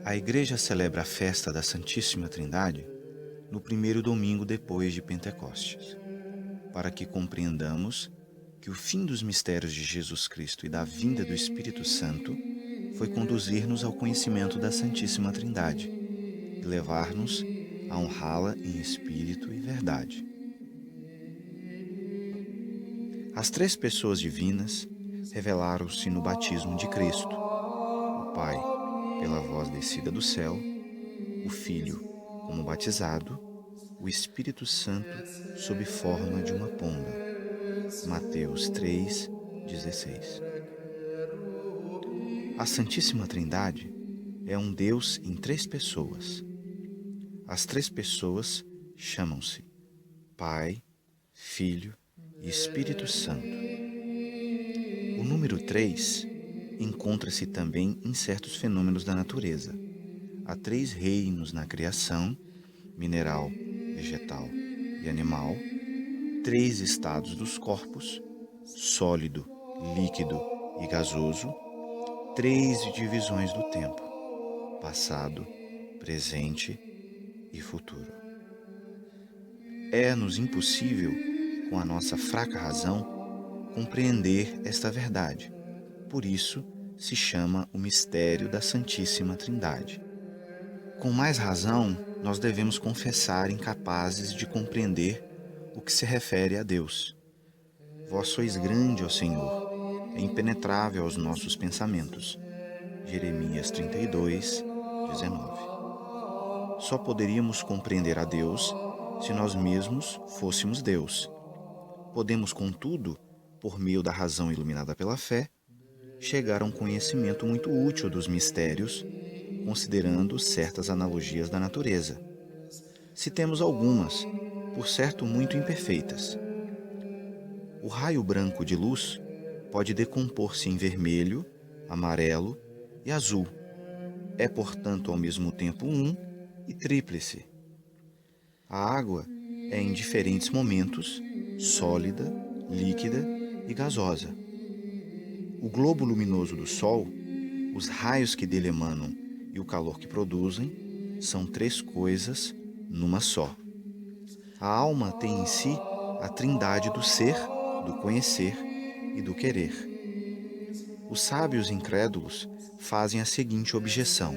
A Igreja celebra a festa da Santíssima Trindade no primeiro domingo depois de Pentecostes, para que compreendamos que o fim dos mistérios de Jesus Cristo e da vinda do Espírito Santo foi conduzir-nos ao conhecimento da Santíssima Trindade e levar-nos a honrá-la em espírito e verdade. As três pessoas divinas revelaram-se no batismo de Cristo: o Pai, pela voz descida do céu, o Filho, como batizado, o Espírito Santo sob forma de uma pomba. Mateus 3:16. A Santíssima Trindade é um Deus em três pessoas. As três pessoas chamam-se Pai, Filho e Espírito Santo. O número 3 encontra-se também em certos fenômenos da natureza. Há três reinos na criação: mineral, vegetal e animal, três estados dos corpos: sólido, líquido e gasoso, três divisões do tempo: passado, presente e futuro. É-nos impossível, com a nossa fraca razão, compreender esta verdade. Por isso se chama o mistério da Santíssima Trindade. Com mais razão, nós devemos confessar incapazes de compreender o que se refere a Deus. Vós sois grande, ó Senhor, é impenetrável aos nossos pensamentos. Jeremias 32:19. Só poderíamos compreender a Deus se nós mesmos fôssemos Deus. Podemos, contudo, por meio da razão iluminada pela fé, chegar a um conhecimento muito útil dos mistérios, considerando certas analogias da natureza. Citemos algumas, por certo muito imperfeitas. O raio branco de luz pode decompor-se em vermelho, amarelo e azul. É, portanto, ao mesmo tempo e tríplice. A água é em diferentes momentos sólida, líquida e gasosa. O globo luminoso do Sol, os raios que dele emanam e o calor que produzem são três coisas numa só. A alma tem em si a trindade do ser, do conhecer e do querer. Os sábios incrédulos fazem a seguinte objeção: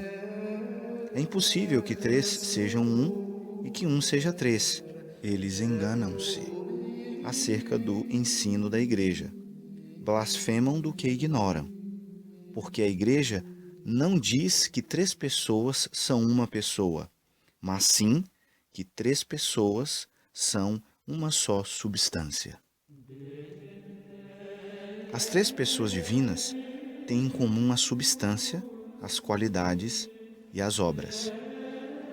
é impossível que três sejam e que seja três. Eles enganam-se acerca do ensino da Igreja. Blasfemam do que ignoram, porque a Igreja não diz que três pessoas são uma pessoa, mas sim que três pessoas são uma só substância. As três pessoas divinas têm em comum a substância, as qualidades e as obras.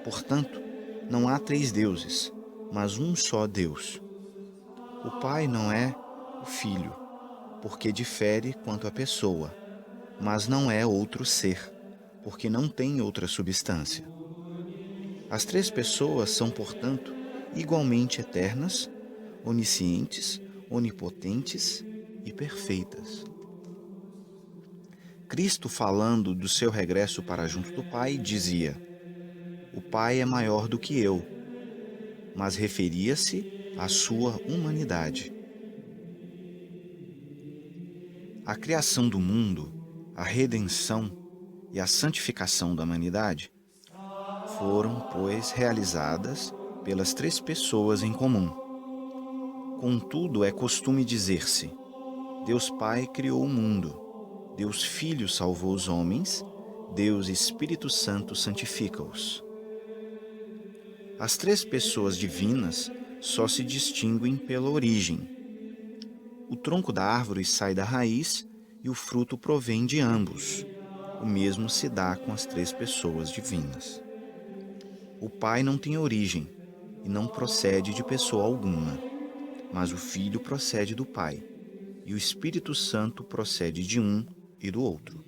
Portanto, não há três deuses, mas um só Deus. O Pai não é o Filho, porque difere quanto à pessoa, mas não é outro ser, porque não tem outra substância. As três pessoas são, portanto, igualmente eternas, oniscientes, onipotentes e perfeitas. Cristo, falando do seu regresso para junto do Pai, dizia: o Pai é maior do que eu, mas referia-se à sua humanidade. A criação do mundo, a redenção e a santificação da humanidade foram, pois, realizadas pelas três pessoas em comum. Contudo, é costume dizer-se: Deus Pai criou o mundo, Deus Filho salvou os homens, Deus Espírito Santo santifica-os. As três pessoas divinas só se distinguem pela origem. O tronco da árvore sai da raiz e o fruto provém de ambos. O mesmo se dá com as três pessoas divinas. O Pai não tem origem e não procede de pessoa alguma, mas o Filho procede do Pai, e o Espírito Santo procede de um e do outro.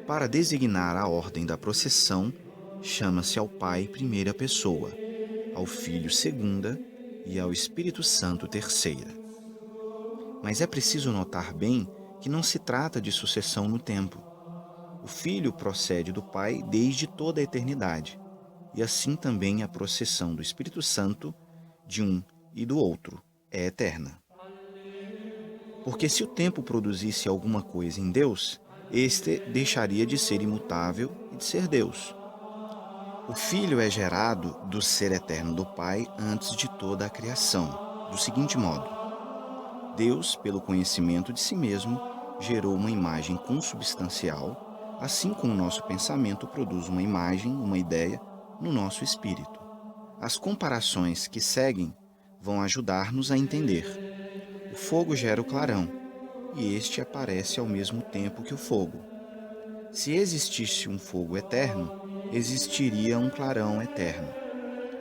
Para designar a ordem da processão, chama-se ao Pai primeira pessoa, ao Filho segunda e ao Espírito Santo terceira. Mas é preciso notar bem que não se trata de sucessão no tempo. O Filho procede do Pai desde toda a eternidade, e assim também a processão do Espírito Santo de um e do outro é eterna. Porque se o tempo produzisse alguma coisa em Deus, este deixaria de ser imutável e de ser Deus. O Filho é gerado do ser eterno do Pai antes de toda a criação, do seguinte modo: Deus, pelo conhecimento de si mesmo, gerou uma imagem consubstancial, assim como o nosso pensamento produz uma imagem, uma ideia, no nosso espírito. As comparações que seguem vão ajudar-nos a entender. O fogo gera o clarão, e este aparece ao mesmo tempo que o fogo. Se existisse um fogo eterno, existiria um clarão eterno.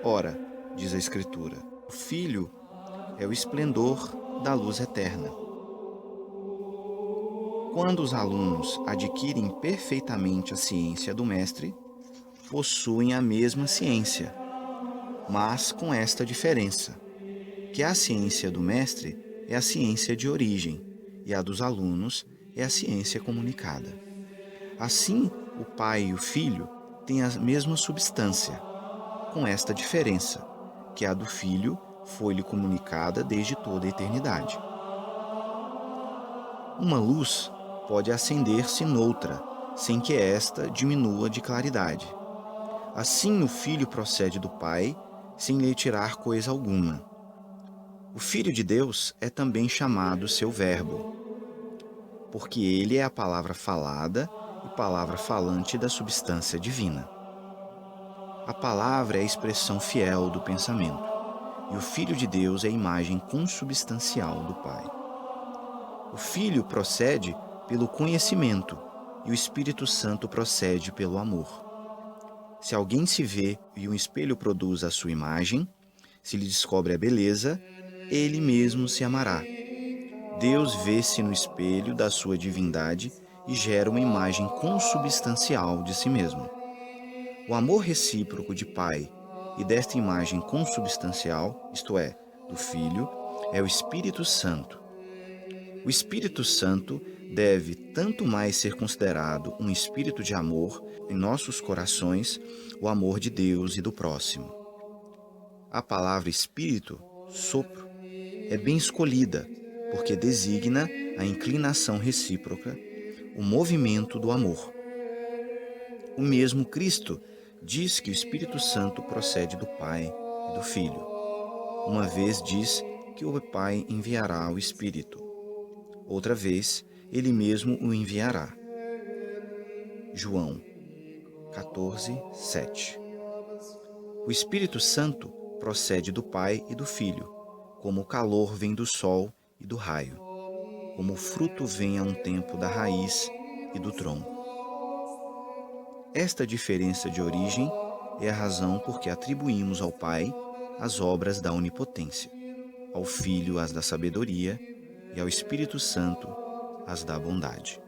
Ora, diz a Escritura, o Filho é o esplendor da luz eterna. Quando os alunos adquirem perfeitamente a ciência do Mestre, possuem a mesma ciência, mas com esta diferença, que a ciência do Mestre é a ciência de origem, e a dos alunos é a ciência comunicada. Assim, o Pai e o Filho têm a mesma substância, com esta diferença, que a do Filho foi-lhe comunicada desde toda a eternidade. Uma luz pode acender-se noutra, sem que esta diminua de claridade. Assim o Filho procede do Pai, sem lhe tirar coisa alguma. O Filho de Deus é também chamado seu Verbo, porque ele é a palavra falada e palavra falante da substância divina. A palavra é a expressão fiel do pensamento, e o Filho de Deus é a imagem consubstancial do Pai. O Filho procede pelo conhecimento, e o Espírito Santo procede pelo amor. Se alguém se vê e um espelho produz a sua imagem, se lhe descobre a beleza, ele mesmo se amará. Deus vê-se no espelho da sua divindade e gera uma imagem consubstancial de si mesmo. O amor recíproco de Pai e desta imagem consubstancial, isto é, do Filho, é o Espírito Santo. O Espírito Santo deve tanto mais ser considerado um espírito de amor em nossos corações, o amor de Deus e do próximo. A palavra espírito, sopro, é bem escolhida, porque designa a inclinação recíproca, o movimento do amor. O mesmo Cristo diz que o Espírito Santo procede do Pai e do Filho. Uma vez diz que o Pai enviará o Espírito. Outra vez, ele mesmo o enviará. João 14, 7. O Espírito Santo procede do Pai e do Filho, como o calor vem do sol e do raio, como o fruto vem a um tempo da raiz e do tronco. Esta diferença de origem é a razão por que atribuímos ao Pai as obras da onipotência, ao Filho as da sabedoria e ao Espírito Santo as da bondade.